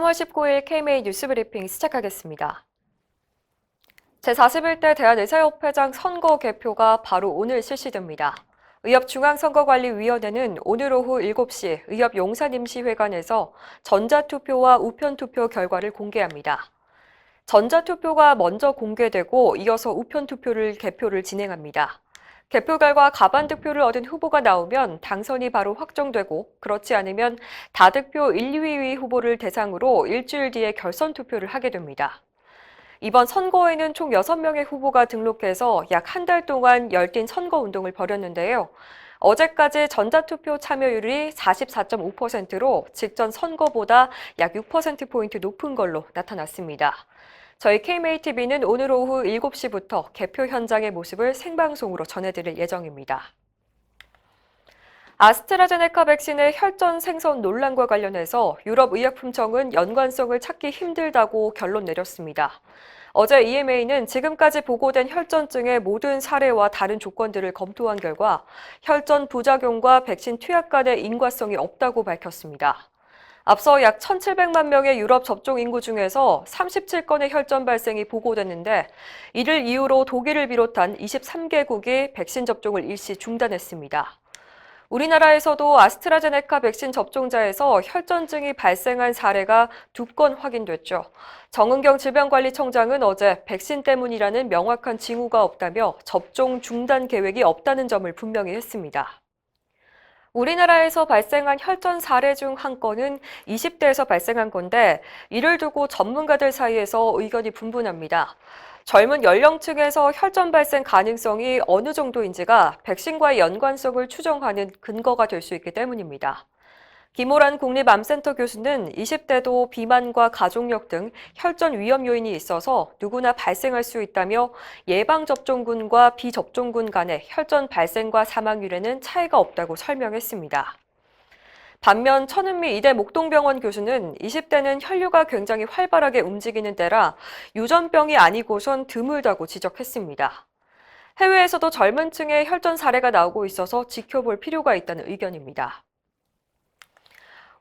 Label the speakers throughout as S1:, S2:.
S1: 3월 19일 KMA 뉴스브리핑 시작하겠습니다. 제41대 대한의사협회장 선거 개표가 바로 오늘 실시됩니다. 의협중앙선거관리위원회는 오늘 오후 7시 의협용산임시회관에서 전자투표와 우편투표 결과를 공개합니다. 전자투표가 먼저 공개되고 이어서 우편투표를 개표를 진행합니다. 개표 결과 과반 득표를 얻은 후보가 나오면 당선이 바로 확정되고 그렇지 않으면 다득표 1, 2위 후보를 대상으로 일주일 뒤에 결선 투표를 하게 됩니다. 이번 선거에는 총 6명의 후보가 등록해서 약 한 달 동안 열띤 선거운동을 벌였는데요. 어제까지 전자투표 참여율이 44.5%로 직전 선거보다 약 6%포인트 높은 걸로 나타났습니다. 저희 KMATV는 오늘 오후 7시부터 개표 현장의 모습을 생방송으로 전해드릴 예정입니다. 아스트라제네카 백신의 혈전 생성 논란과 관련해서 유럽의약품청은 연관성을 찾기 힘들다고 결론 내렸습니다. 어제 EMA는 지금까지 보고된 혈전증의 모든 사례와 다른 조건들을 검토한 결과 혈전 부작용과 백신 투약 간의 인과성이 없다고 밝혔습니다. 앞서 약 1,700만 명의 유럽 접종 인구 중에서 37건의 혈전 발생이 보고됐는데 이를 이유로 독일을 비롯한 23개국이 백신 접종을 일시 중단했습니다. 우리나라에서도 아스트라제네카 백신 접종자에서 혈전증이 발생한 사례가 2건 확인됐죠. 정은경 질병관리청장은 어제 백신 때문이라는 명확한 징후가 없다며 접종 중단 계획이 없다는 점을 분명히 했습니다. 우리나라에서 발생한 혈전 사례 중 한 건은 20대에서 발생한 건데 이를 두고 전문가들 사이에서 의견이 분분합니다. 젊은 연령층에서 혈전 발생 가능성이 어느 정도인지가 백신과의 연관성을 추정하는 근거가 될 수 있기 때문입니다. 김호란 국립암센터 교수는 20대도 비만과 가족력 등 혈전 위험 요인이 있어서 누구나 발생할 수 있다며 예방접종군과 비접종군 간의 혈전 발생과 사망률에는 차이가 없다고 설명했습니다. 반면 천은미 이대 목동병원 교수는 20대는 혈류가 굉장히 활발하게 움직이는 때라 유전병이 아니고선 드물다고 지적했습니다. 해외에서도 젊은 층의 혈전 사례가 나오고 있어서 지켜볼 필요가 있다는 의견입니다.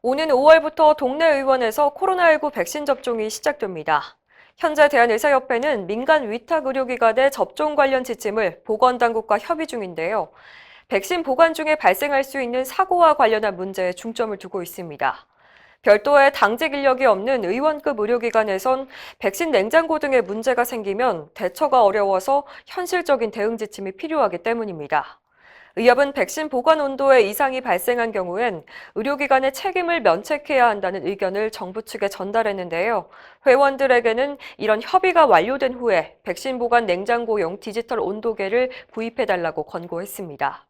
S1: 오는 5월부터 동네 의원에서 코로나19 백신 접종이 시작됩니다. 현재 대한의사협회는 민간 위탁 의료기관의 접종 관련 지침을 보건당국과 협의 중인데요. 백신 보관 중에 발생할 수 있는 사고와 관련한 문제에 중점을 두고 있습니다. 별도의 당직 인력이 없는 의원급 의료기관에선 백신 냉장고 등의 문제가 생기면 대처가 어려워서 현실적인 대응 지침이 필요하기 때문입니다. 의협은 백신 보관 온도에 이상이 발생한 경우엔 의료기관의 책임을 면책해야 한다는 의견을 정부 측에 전달했는데요. 회원들에게는 이런 협의가 완료된 후에 백신 보관 냉장고용 디지털 온도계를 구입해달라고 권고했습니다.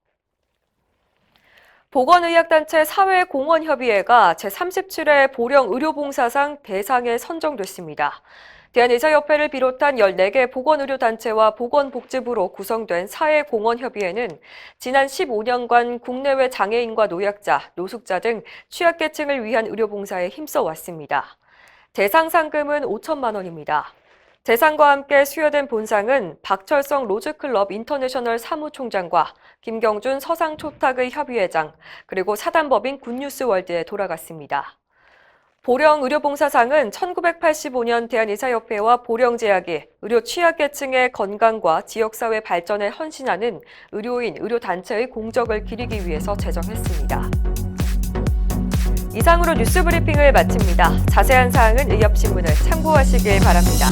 S1: 보건의학단체 사회공헌협의회가 제37회 보령의료봉사상 대상에 선정됐습니다. 대한의사협회를 비롯한 14개 보건의료단체와 보건복지부로 구성된 사회공헌협의회는 지난 15년간 국내외 장애인과 노약자, 노숙자 등 취약계층을 위한 의료봉사에 힘써왔습니다. 대상 상금은 5천만 원입니다. 대상과 함께 수여된 본상은 박철성 로즈클럽 인터내셔널 사무총장과 김경준 서상초탁의 협의회장, 그리고 사단법인 굿뉴스월드에 돌아갔습니다. 보령 의료봉사상은 1985년 대한의사협회와 보령제약이 의료 취약계층의 건강과 지역사회 발전에 헌신하는 의료인, 의료단체의 공적을 기리기 위해서 제정했습니다. 이상으로 뉴스브리핑을 마칩니다. 자세한 사항은 의협신문을 참고하시길 바랍니다.